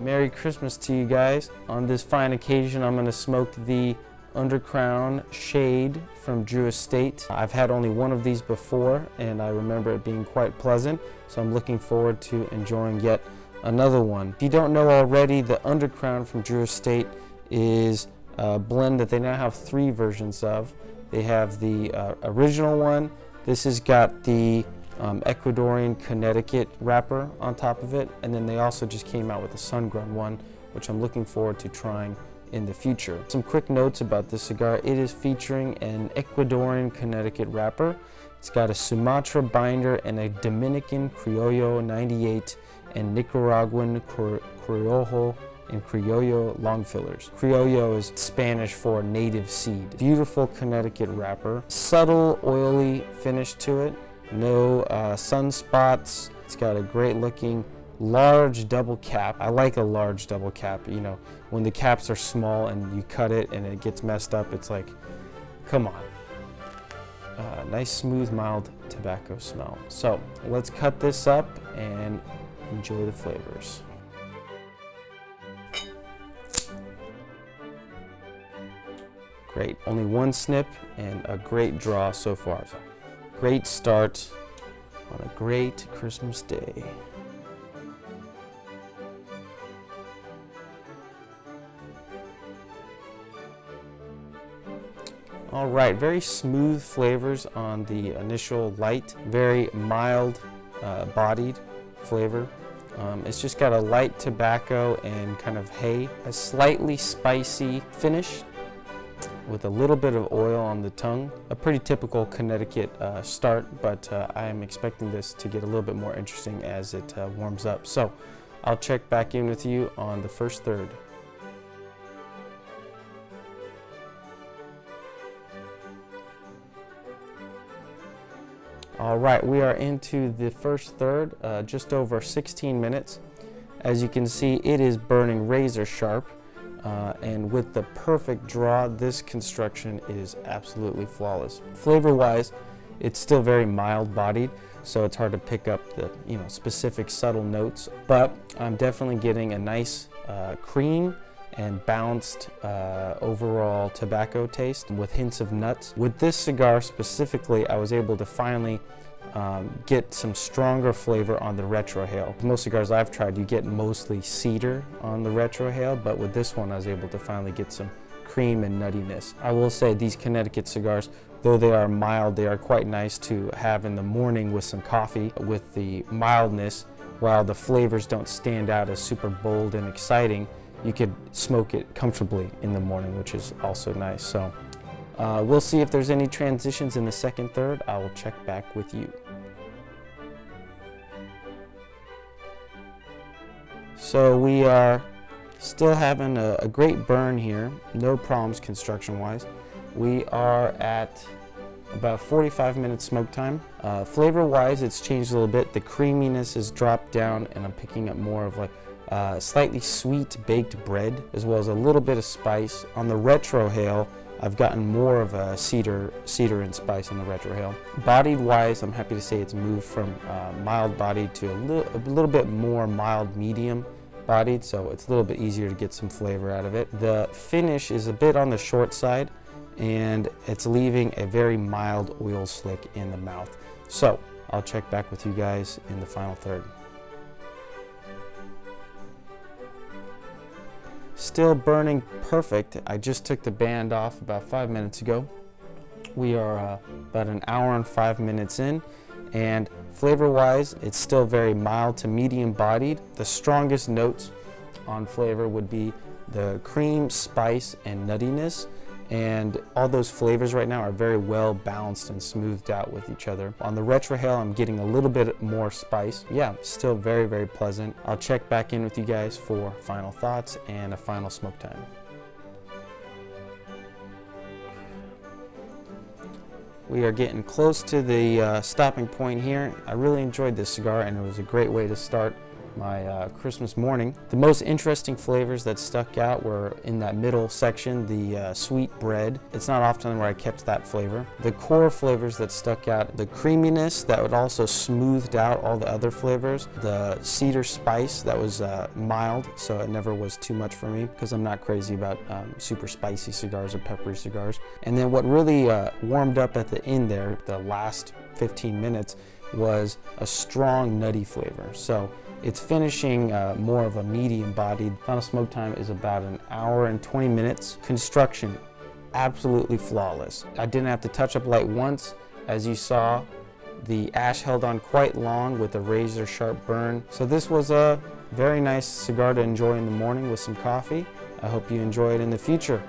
Merry Christmas to you guys. On this fine occasion, I'm going to smoke the Undercrown Shade from Drew Estate. I've had only one of these before, and I remember it being quite pleasant, so I'm looking forward to enjoying yet another one. If you don't know already, the Undercrown from Drew Estate is a blend that they now have 3 versions of. They have the original one. This has got the Ecuadoran Connecticut wrapper on top of it, and then they also just came out with the sun-grown one, which I'm looking forward to trying in the future. Some quick notes about this cigar. It is featuring an Ecuadoran Connecticut wrapper. It's got a Sumatra binder and a Dominican Criollo 98 and Nicaraguan Criollo and Criollo long fillers. Criollo is Spanish for native seed. Beautiful Connecticut wrapper. Subtle, oily finish to it. No sunspots. It's got a great looking large double cap. I like a large double cap. You know, when the caps are small and you cut it and it gets messed up, it's like, come on. Nice, smooth, mild tobacco smell. So let's cut this up and enjoy the flavors. Great. Only one snip and a great draw so far. Great start on a great Christmas day. All right, very smooth flavors on the initial light, very mild bodied flavor. It's just got a light tobacco and kind of hay, a slightly spicy finish with a little bit of oil on the tongue. A pretty typical Connecticut start, but I am expecting this to get a little bit more interesting as it warms up. So I'll check back in with you on the first third. All right, we are into the first third, just over 16 minutes. As you can see, it is burning razor sharp. And with the perfect draw, this construction is absolutely flawless. Flavor-wise, it's still very mild-bodied, so it's hard to pick up the specific subtle notes. But I'm definitely getting a nice cream and balanced overall tobacco taste with hints of nuts. With this cigar specifically, I was able to finally get some stronger flavor on the retrohale. Most cigars I've tried, you get mostly cedar on the retrohale, but with this one I was able to finally get some cream and nuttiness. I will say these Connecticut cigars, though they are mild, they are quite nice to have in the morning with some coffee. With the mildness, while the flavors don't stand out as super bold and exciting, you could smoke it comfortably in the morning, which is also nice. So we'll see if there's any transitions in the second third. I will check back with you. So we are still having a great burn here, no problems construction-wise. We are at about 45 minutes smoke time. Flavor-wise, it's changed a little bit. The creaminess has dropped down, and I'm picking up more of like slightly sweet baked bread, as well as a little bit of spice. On the retrohale, I've gotten more of a cedar and spice on the retrohale. Bodied-wise, I'm happy to say it's moved from mild-bodied to a little bit more mild-medium-bodied, so it's a little bit easier to get some flavor out of it. The finish is a bit on the short side, and it's leaving a very mild oil slick in the mouth. So I'll check back with you guys in the final third. Still burning perfect. I just took the band off about 5 minutes ago. We are about an hour and 5 minutes in, and flavor-wise, it's still very mild to medium-bodied. The strongest notes on flavor would be the cream, spice, and nuttiness, and all those flavors right now are very well balanced and smoothed out with each other. On the retrohale, I'm getting a little bit more spice. Yeah, still very, very pleasant. I'll check back in with you guys for final thoughts and a final smoke time. We are getting close to the stopping point here. I really enjoyed this cigar, and it was a great way to start my Christmas morning. The most interesting flavors that stuck out were in that middle section, the sweet bread. It's not often where I catch that flavor. The core flavors that stuck out, the creaminess that would also smoothed out all the other flavors, the cedar spice that was mild, so it never was too much for me because I'm not crazy about super spicy cigars or peppery cigars. And then what really warmed up at the end there, the last 15 minutes, was a strong nutty flavor. So it's finishing more of a medium bodied. Final smoke time is about an hour and 20 minutes. Construction, absolutely flawless. I didn't have to touch up light once. As you saw, the ash held on quite long with a razor sharp burn. So this was a very nice cigar to enjoy in the morning with some coffee. I hope you enjoy it in the future.